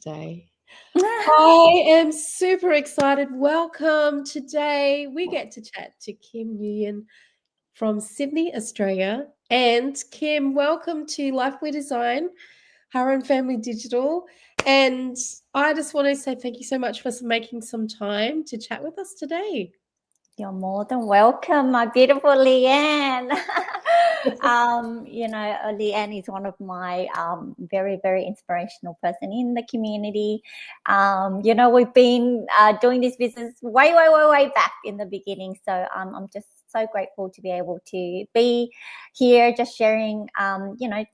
today. I am super excited. Welcome. Today we get to chat to Kim Nguyen from Sydney, Australia. And Kim, welcome to Life We Design, Her Own Family Digital. And I just want to say thank you so much for making some time to chat with us today. You're more than welcome, my beautiful Leanne. Leanne is one of my very, very inspirational person in the community. We've been doing this business way back in the beginning. So I'm just so grateful to be able to be here, just sharing,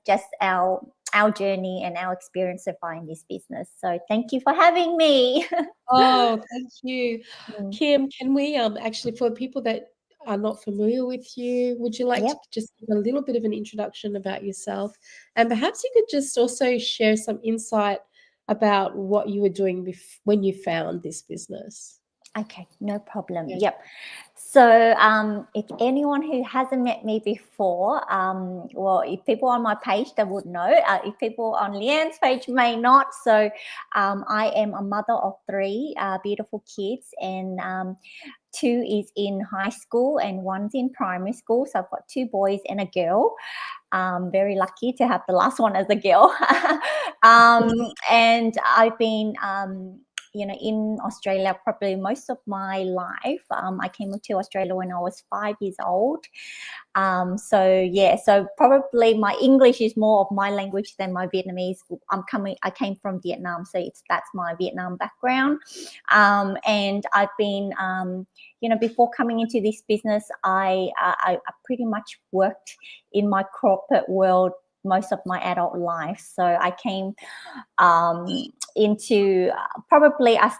just our journey and our experience so far in this business. So thank you for having me. Oh, thank you. Kim, can we actually, for people that are not familiar with you, would you like to just give a little bit of an introduction about yourself? And perhaps you could just also share some insight about what you were doing when you found this business. Okay, no problem. Yeah. Yep. So if anyone who hasn't met me before, if people on my page, they would know. If people on Leanne's page may not. So I am a mother of three beautiful kids, and two is in high school and one's in primary school. So I've got two boys and a girl. Very lucky to have the last one as a girl. And I've been in Australia probably most of my life. I came to Australia when I was 5 years old. So probably my English is more of my language than my Vietnamese. I came from Vietnam, so that's my Vietnam background. And I've been, before coming into this business, I pretty much worked in my corporate world most of my adult life. So I came into probably I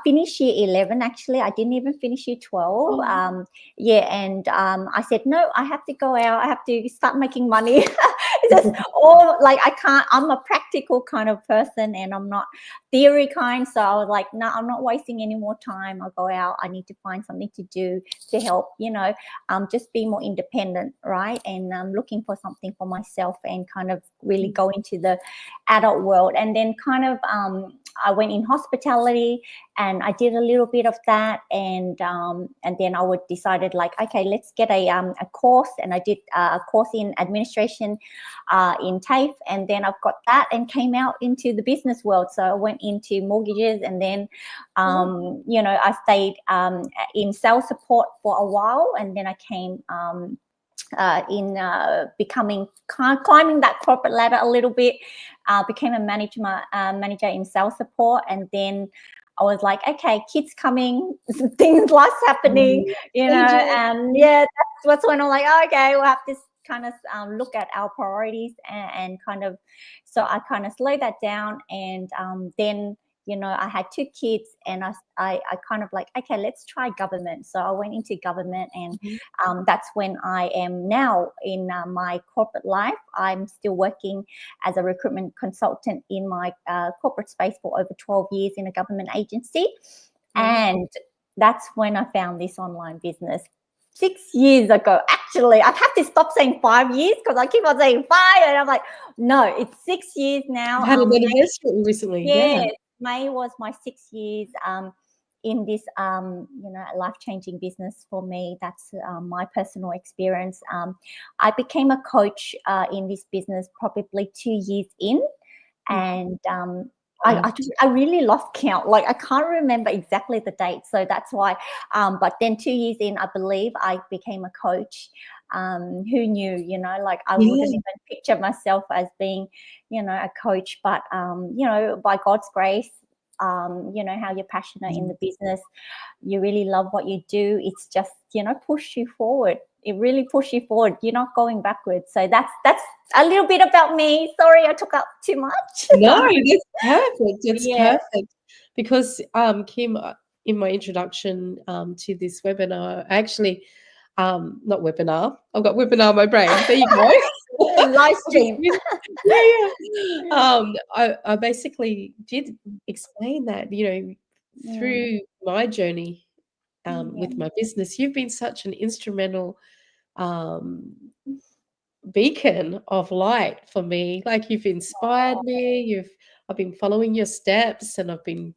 finished year 11. Actually, I didn't even finish year 12. And I said, no, I have to go out. I have to start making money. I'm a practical kind of person, and I'm not theory kind. So I was like, no, I'm not wasting any more time. I'll go out. I need to find something to do to help, just be more independent, right? And I'm looking for something for myself and kind of really go into the adult world. And then kind of I went in hospitality, and I did a little bit of that, and then I would decided like, okay, let's get a course, and I did a course in administration in TAFE, and then I've got that and came out into the business world. So I went into mortgages, and then I stayed in sales support for a while, and then I came climbing that corporate ladder a little bit, became a manager in sales support, and then I was like, okay, kids coming, life's happening, and that's when I'm like, oh, okay, we'll have to kind of look at our priorities and kind of, so I kind of slowed that down, and then I had two kids, and I kind of like, okay, let's try government. So I went into government, and that's when I am now in my corporate life. I'm still working as a recruitment consultant in my corporate space for over 12 years in a government agency. And that's when I found this online business 6 years ago. Actually, I have to stop saying 5 years because I keep on saying 5, and I'm like, no, it's 6 years now. You had an anniversary recently. Yeah. May was my 6 years in this, life-changing business for me. That's my personal experience. I became a coach in this business probably 2 years in, and I really lost count. Like, I can't remember exactly the date, so that's why. But then 2 years in, I believe I became a coach. Who knew? I wouldn't even picture myself as being, a coach. But by God's grace, how you're passionate in the business, you really love what you do. It's just push you forward. It really pushes you forward. You're not going backwards. So that's a little bit about me. Sorry, I took up too much. No, that's perfect. It's perfect. Because Kim, in my introduction to this webinar, actually, not webinar. I've got webinar in my brain. There you go. Live stream. I basically did explain that, through my journey with my business, you've been such an instrumental beacon of light for me. Like, you've inspired me. You've I've been following your steps, and I've been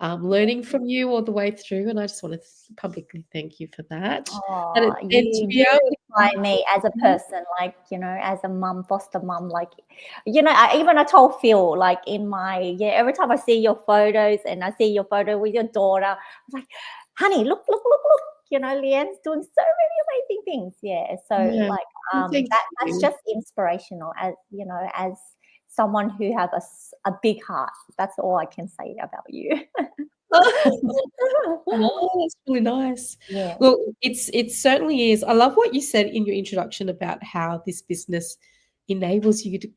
learning from you all the way through. And I just want to publicly thank you for that. And, Oh, and to you be able inspire me as a to, person, like, as a mum, foster mum, like, I told Phil, like, every time I see your photos and I see your photo with your daughter, I was like, honey, look, Leanne's doing so many amazing things. Yeah. So yeah, like, well, thank that's you. just inspirational as someone who has a big heart. That's all I can say about you. Oh, that's really nice. Yeah. Well, it certainly is. I love what you said in your introduction about how this business enables you to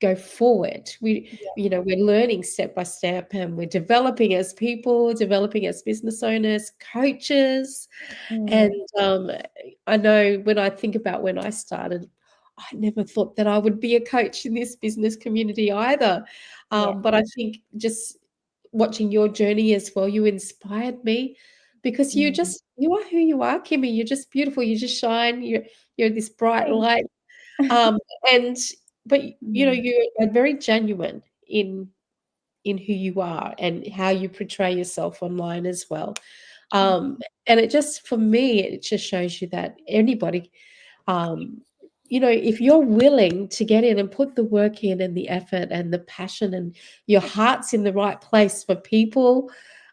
go forward. We're learning step by step, and we're developing as people, developing as business owners, coaches. And Mm, I know when I think about when I started, I never thought that I would be a coach in this business community either. yeah. But I think just watching your journey as well, you inspired me because Mm, you are who you are, Kimmy. You're just beautiful. You just shine. You're this bright thanks. light. Um, and but Mm, you are very genuine in who you are and how you portray yourself online as well. Um, and it just, for me, it just shows you that anybody, um, if you're willing to get in and put the work in and the effort and the passion and your heart's in the right place for people,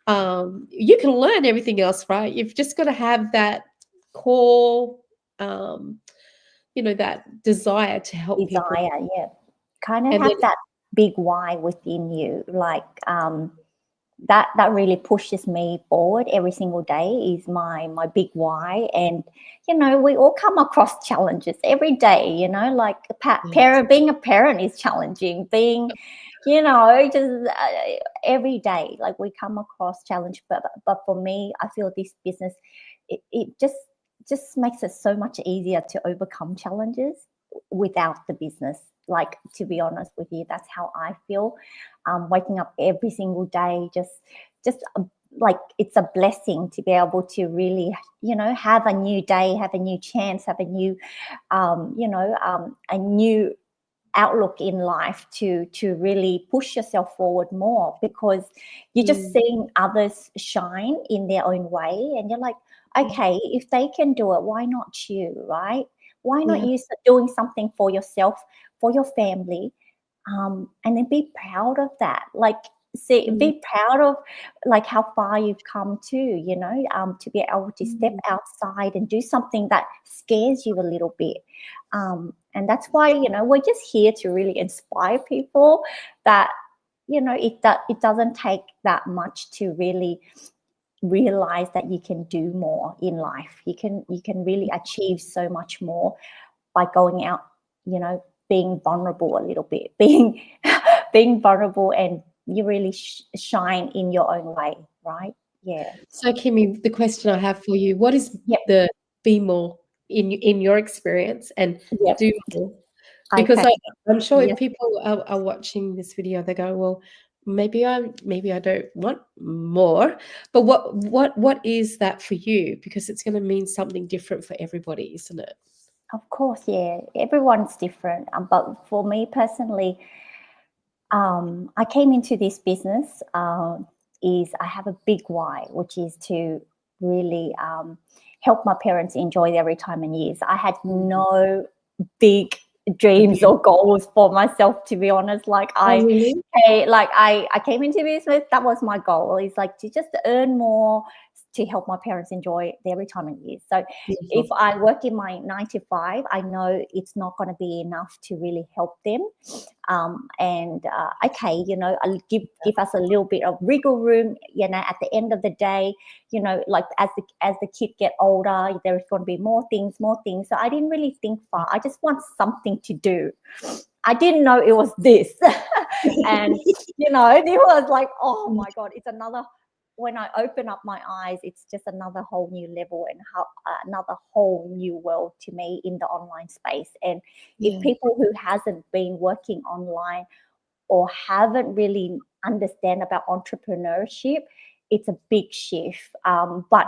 you can learn everything else, right? You've just got to have that core, um, that desire to help people. desire, yeah. Kind of And have then, that big why within you, like that really pushes me forward every single day is my big why. And we all come across challenges every day, like yes. being a parent is challenging, being just every day, like we come across challenge. But for me, I feel this business, it just makes it so much easier to overcome challenges without the business. Like, to be honest with you, that's how I feel. Waking up every single day, just like it's a blessing to be able to really, have a new day, have a new chance, have a new, a new outlook in life to really push yourself forward more, because you're just Mm, seeing others shine in their own way, and you're like, okay, if they can do it, why not you, right? Why not yeah. you doing something for yourself, for your family, and then be proud of that. Like, Mm, be proud of like how far you've come to be able to step mm, outside and do something that scares you a little bit. And that's why we're just here to really inspire people that it doesn't take that much to really realize that you can do more in life. You can really achieve so much more by going out, being vulnerable a little bit, being vulnerable, and you really shine in your own way, right? Yeah. So, Kimmy, the question I have for you, what is Yep. the be more in your experience and Yep. do more? Because Okay. I'm sure if Yes. people are watching this video, they go, well, maybe I don't want more. But what is that for you? Because it's going to mean something different for everybody, isn't it? Of course, yeah. Everyone's different. But for me personally, I came into this business is I have a big why, which is to really help my parents enjoy their retirement years. I had Mm, no big dreams okay. or goals for myself, to be honest. Like Oh, really? I came into business, that was my goal, is like to just earn more to help my parents enjoy their retirement years. So if Beautiful. I work in my 9 to 5, I know it's not going to be enough to really help them. And okay, I'll give us a little bit of wiggle room, at the end of the day, like as the kid get older, there's going to be more things. So I didn't really think far. I just want something to do. I didn't know it was this. And it was like, oh my God, it's another, when I open up my eyes, it's just another whole new level and another whole new world to me in the online space. And if Yeah. people who hasn't been working online or haven't really understand about entrepreneurship, it's a big shift. But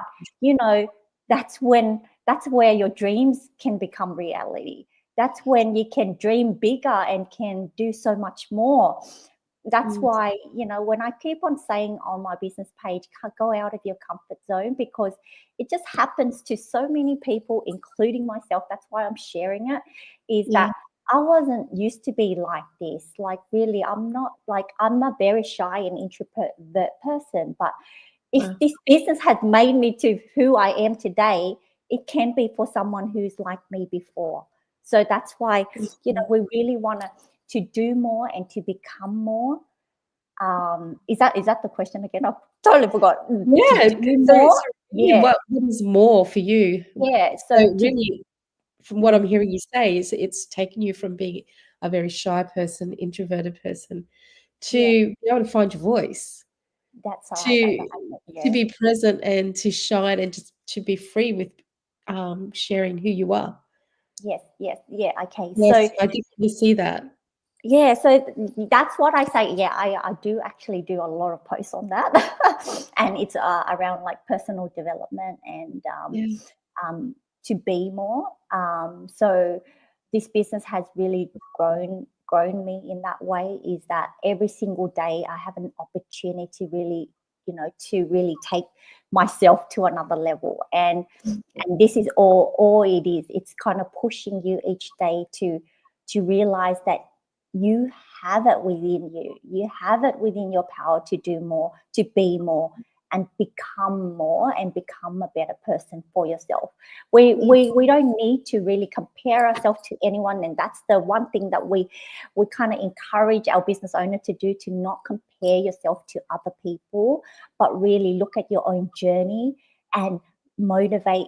that's where your dreams can become reality. That's when you can dream bigger and can do so much more. That's why, you know, when I keep on saying on my business page, go out of your comfort zone, because it just happens to so many people, including myself. That's why I'm sharing it, is that I wasn't used to be like this. Like, really, I'm a very shy and introvert person. But if this business has made me to who I am today, it can be for someone who's like me before. So that's why, you know, we really want to do more and to become more. Is that the question again? I've totally forgot. Yeah. To do more? Really, what is more for you? Yeah. So So really, from what I'm hearing you say, is it's taken you from being a very shy person, introverted person, to be able to find your voice, that's right. to be present and to shine and just to be free with sharing who you are. Yes. Yeah. Okay. Yes, So I did see that. yeah, so that's what I say. Yeah, I do actually do a lot of posts on that, and it's around like personal development and Yeah. to be more. So this business has really grown me in that way. Is that every single day I have an opportunity to really, you know, to really take myself to another level, and this is all it is. It's kind of pushing you each day to realize that you have it within you. You have it within your power to do more, to be more, and become more, and become a better person for yourself. We don't need to really compare ourselves to anyone, and that's the one thing that we kind of encourage our business owner to do, to not compare yourself to other people, but really look at your own journey and motivate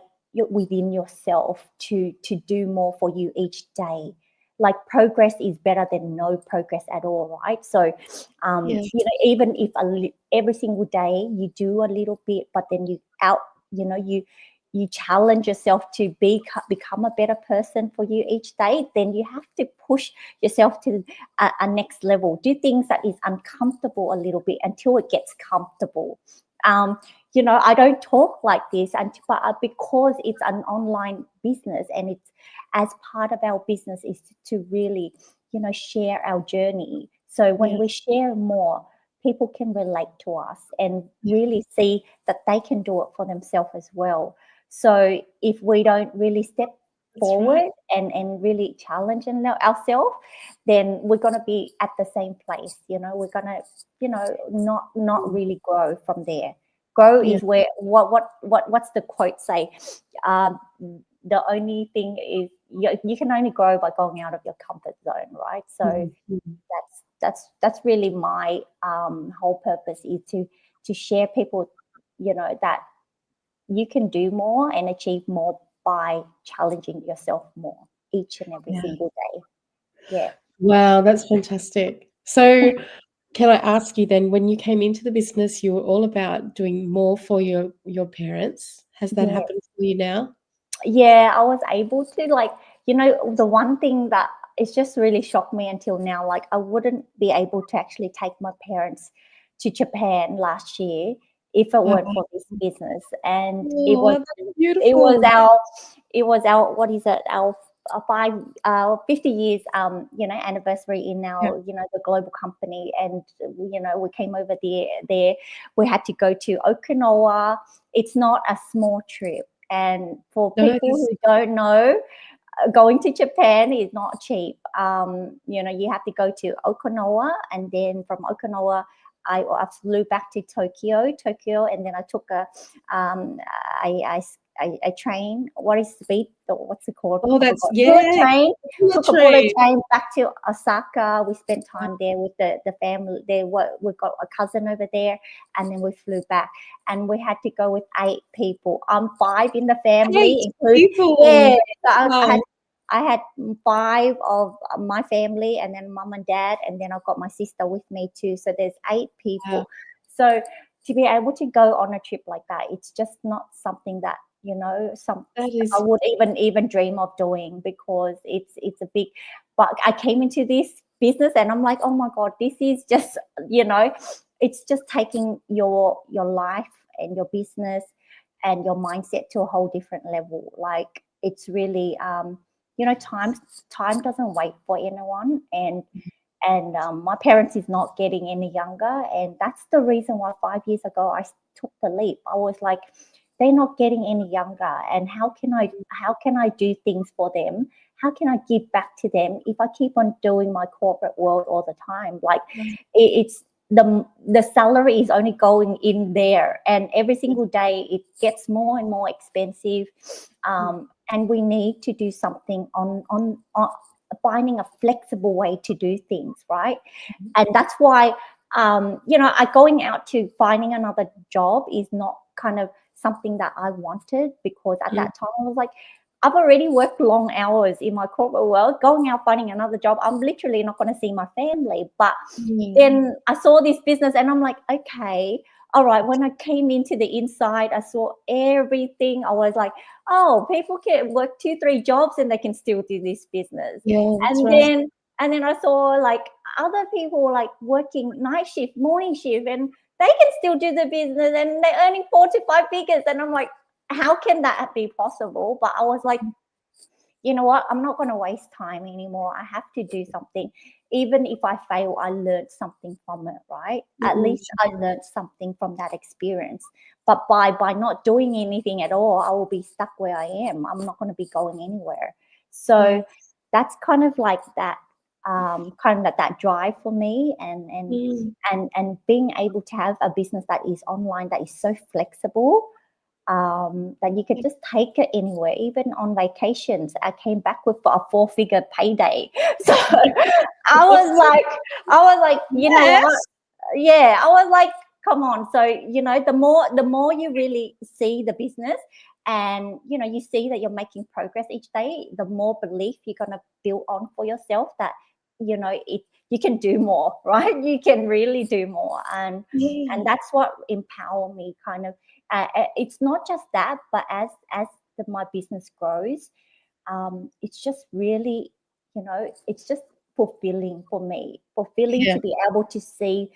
within yourself to do more for you each day. Like, progress is better than no progress at all, right? So you know, even if every single day you do a little bit, but then you challenge yourself to become a better person for you each day, then you have to push yourself to a next level. Do things that is uncomfortable a little bit until it gets comfortable. You know, I don't talk like this, but because it's an online business, and it's, as part of our business is to really, you know, share our journey. So when we share more, people can relate to us and really see that they can do it for themselves as well. So if we don't really step forward and really challenge ourselves, then we're going to be at the same place. You know, we're going to, you know, not really grow from there. Grow is where what's the quote say? The only thing is you can only grow by going out of your comfort zone, right? So that's really my whole purpose, is to share people, you know, that you can do more and achieve more by challenging yourself more each and every single day. Yeah. Wow, that's fantastic. So can I ask you then, when you came into the business, you were all about doing more for your parents. Has that Yeah. happened for you now? Yeah, I was able to, like, you know, the one thing that it's just really shocked me until now, like, I wouldn't be able to actually take my parents to Japan last year if it weren't for this business. And Oh, that's it beautiful. was our what is it, our 50 years you know, anniversary in our, you know, the global company. And you know, we came over there. We had to go to Okinawa. It's not a small trip, and for people who don't know, going to Japan is not cheap. You know, you have to go to Okinawa, and then from Okinawa, I flew back to Tokyo, and then I took um, a, a train. What is speed? What's it called? Oh, that's Bullet train. Took a bullet train. train back to Osaka. We spent time there with the family. We've got a cousin over there, and then we flew back. And we had to go with 8 people. I'm 5 in the family, 8 including people. so Wow. I had 5 of my family, and then mum and dad, and then I've got my sister with me too. So there's 8 people. Wow. So to be able to go on a trip like that, it's just not something that, you know, That I is would even dream of doing, because it's a big. But I came into this business and I'm like, oh my God, this is just, you know, it's just taking your life and your business and your mindset to a whole different level. Like, it's really you know, time doesn't wait for anyone, and and my parents is not getting any younger, and that's the reason why 5 years ago I took the leap. I was like, they're not getting any younger, and how can I do things for them? How can I give back to them if I keep on doing my corporate world all the time? Like, it's the salary is only going in there, and every single day it gets more and more expensive, and we need to do something on finding a flexible way to do things, right? And that's why going out to finding another job is not kind of something that I wanted, because at that time I was like, I've already worked long hours in my corporate world. Going out finding another job, I'm literally not going to see my family. But then I saw this business and I'm like, okay, all right. When I came into the inside, I saw everything. I was like, oh, people can work 2-3 jobs and they can still do this business. Yeah, that's And right. then I saw like other people like working night shift, morning shift, and they can still do the business and they're earning 4 to 5 figures. And I'm like, how can that be possible? But I was like, you know what? I'm not going to waste time anymore. I have to do something. Even if I fail, I learned something from it, right? At least I learned something from that experience. But by not doing anything at all, I will be stuck where I am. I'm not going to be going anywhere. So that's kind of like that, that drive for me, and being able to have a business that is online, that is so flexible, that you could just take it anywhere, even on vacations. I came back with a 4-figure payday. So I was like, you know what? Yeah, I was like, come on. So, the more you really see the business, and you see that you're making progress each day, the more belief you're gonna build on for yourself that you can do more, right? You can really do more, and that's what empower me, kind of. It's not just that, but as my business grows, it's just really, it's just fulfilling for me, fulfilling to be able to see,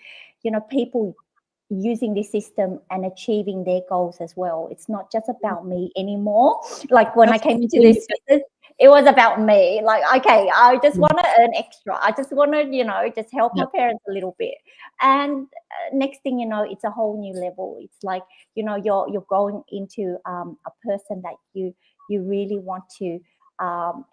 people using this system and achieving their goals as well. It's not just about me anymore. Like when I came into this business, it was about me. Like, okay, I just want to earn extra. I just want to, just help my parents a little bit. And next thing you know, it's a whole new level. It's like, you're going into a person that you really want to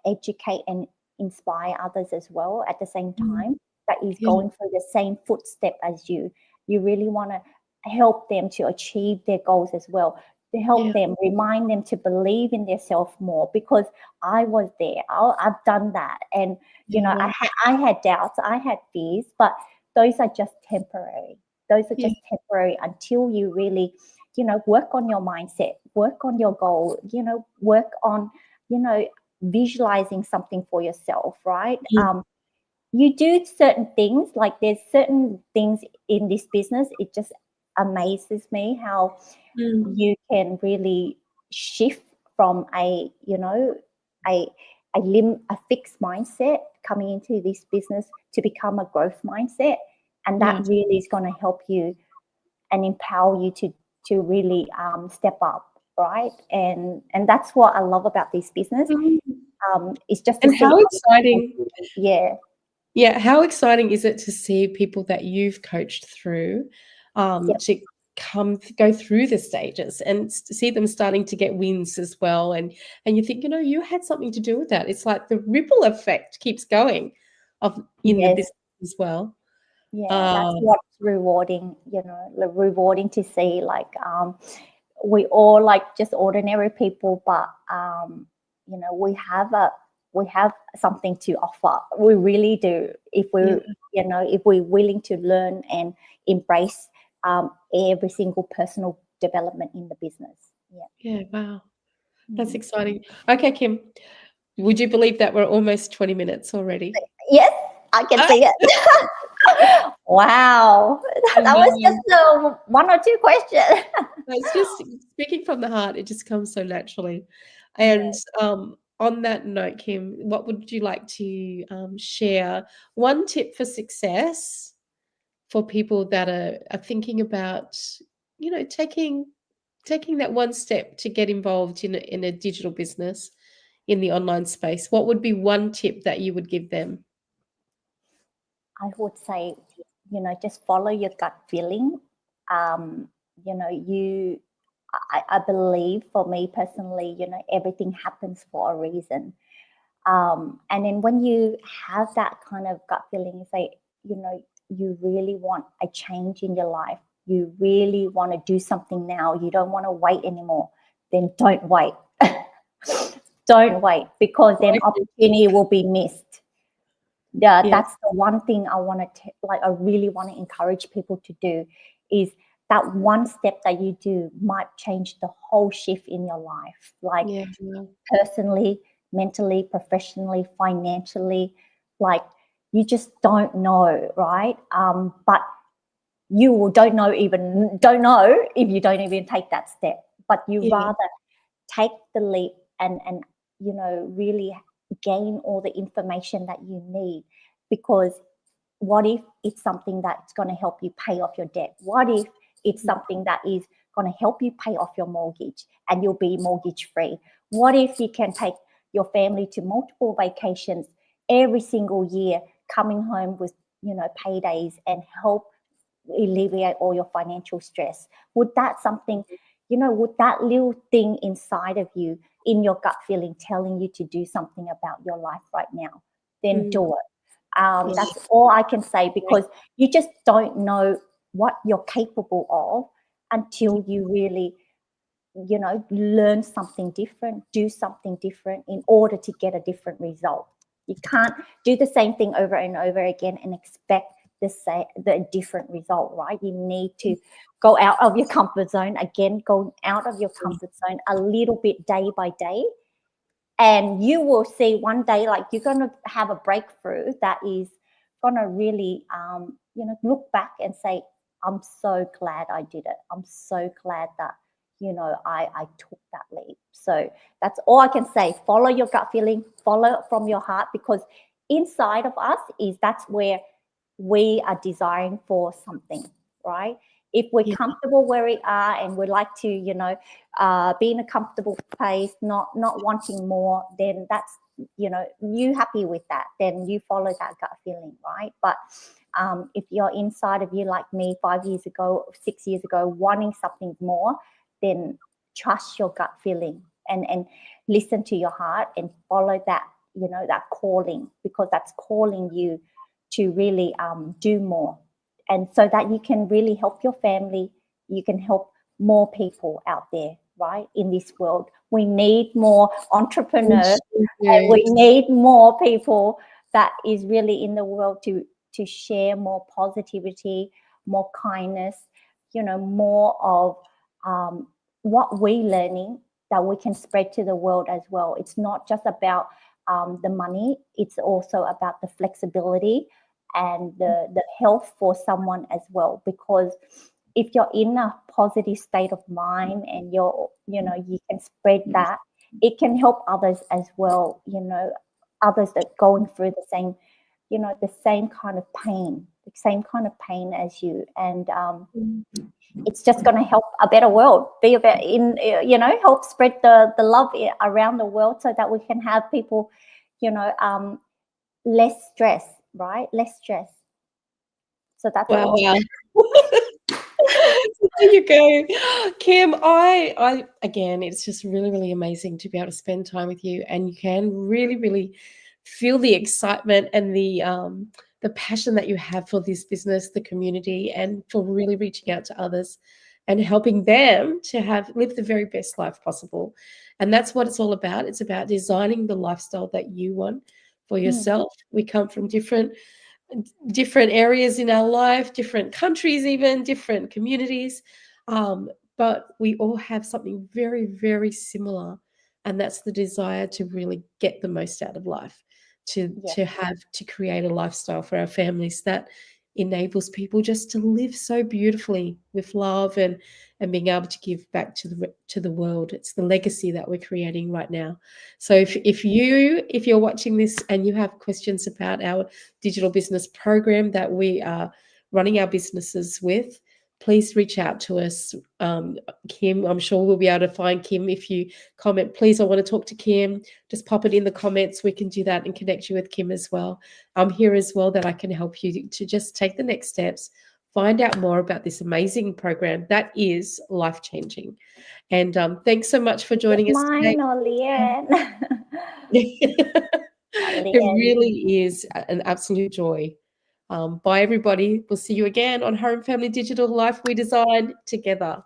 educate and inspire others as well at the same time, that is going through the same footstep as you. You really want to help them to achieve their goals as well, to help them, remind them to believe in themselves more, because I was there. I've done that. And, I had doubts, I had fears, but those are just temporary. Those are just temporary until you really, work on your mindset, work on your goal, work on, visualizing something for yourself, right? You do certain things, like there's certain things in this business. It just amazes me how you can really shift from a fixed mindset coming into this business to become a growth mindset, and that really is going to help you and empower you to really step up, right? And that's what I love about this business. It's just to And see how exciting! How exciting is it to see people that you've coached through to go through the stages and see them starting to get wins as well, and you think, you had something to do with that. It's like the ripple effect keeps going in the business as well. That's what's rewarding, rewarding to see. Like, we all like just ordinary people, but we have something to offer. We really do. If we're willing to learn and embrace every single personal development in the business. Wow, that's exciting. Okay, Kim, would you believe that we're almost 20 minutes already? Yes, I can see it. Wow, that was just 1 or 2 questions. It's just speaking from the heart. It just comes so naturally. And on that note, Kim, what would you like to share? One tip for success for people that are thinking about, taking that one step to get involved in a digital business in the online space. What would be one tip that you would give them? I would say, just follow your gut feeling. I believe, for me personally, everything happens for a reason. And then when you have that kind of gut feeling, say, you really want a change in your life, you really want to do something now, you don't want to wait anymore, then don't wait. Don't wait, because then opportunity will be missed. Yeah, that's the one thing I really want to encourage people to do, is that one step that you do might change the whole shift in your life, like personally, mentally, professionally, financially. Like, you just don't know, right? But you don't know if you don't even take that step. But you rather take the leap and really gain all the information that you need. Because what if it's something that's going to help you pay off your debt? What if it's something that is going to help you pay off your mortgage and you'll be mortgage free? What if you can take your family to multiple vacations every single year, coming home with paydays, and help alleviate all your financial stress? Would that little thing inside of you, in your gut feeling, telling you to do something about your life right now, then do it. That's all I can say, because you just don't know what you're capable of until you really, learn something different, do something different in order to get a different result. You can't do the same thing over and over again and expect the different result, right? You need to go out of your comfort zone, again, go out of your comfort zone a little bit day by day. And you will see one day, like, you're going to have a breakthrough that is going to really, look back and say, I'm so glad I did it. I'm so glad that, I took that leap. So that's all I can say. Follow your gut feeling, follow from your heart, because inside of us that's where we are desiring for something, right? If we're comfortable where we are and we like to, be in a comfortable place, not wanting more, then that's, you happy with that, then you follow that gut feeling, right? But if you're inside of you, like me 5 years ago, 6 years ago, wanting something more, then trust your gut feeling and listen to your heart and follow that, that calling, because that's calling you to really do more. And so that you can really help your family, you can help more people out there, right? In this world, we need more entrepreneurs, and we need more people that is really in the world to share more positivity, more kindness, more of what we're learning, that we can spread to the world as well. It's not just about the money, it's also about the flexibility and the health for someone as well. Because if you're in a positive state of mind and you can spread that, it can help others as well, others that going through the same, the same kind of pain as you. And it's just going to help a better world, help spread the love around the world, so that we can have people, less stress, right? Less stress. So that's wow. There you go, Kim. I again, it's just really, really amazing to be able to spend time with you, and you can really, really feel the excitement and the passion that you have for this business, the community, and for really reaching out to others and helping them to live the very best life possible. And that's what it's all about. It's about designing the lifestyle that you want for yourself. We come from different areas in our life, different countries, even different communities, but we all have something very, very similar, and that's the desire to really get the most out of life, to create a lifestyle for our families that enables people just to live so beautifully with love and being able to give back to the world. It's the legacy that we're creating right now. So if you're watching this and you have questions about our digital business program that we are running our businesses with, please reach out to us. Kim, I'm sure we'll be able to find Kim. If you comment, please, I want to talk to Kim, just pop it in the comments. We can do that and connect you with Kim as well. I'm here as well, that I can help you to just take the next steps, find out more about this amazing program that is life-changing. And thanks so much for joining us today. Mine or Leanne? It really is an absolute joy. Bye, everybody. We'll see you again on Home Family Digital Life We Design Together.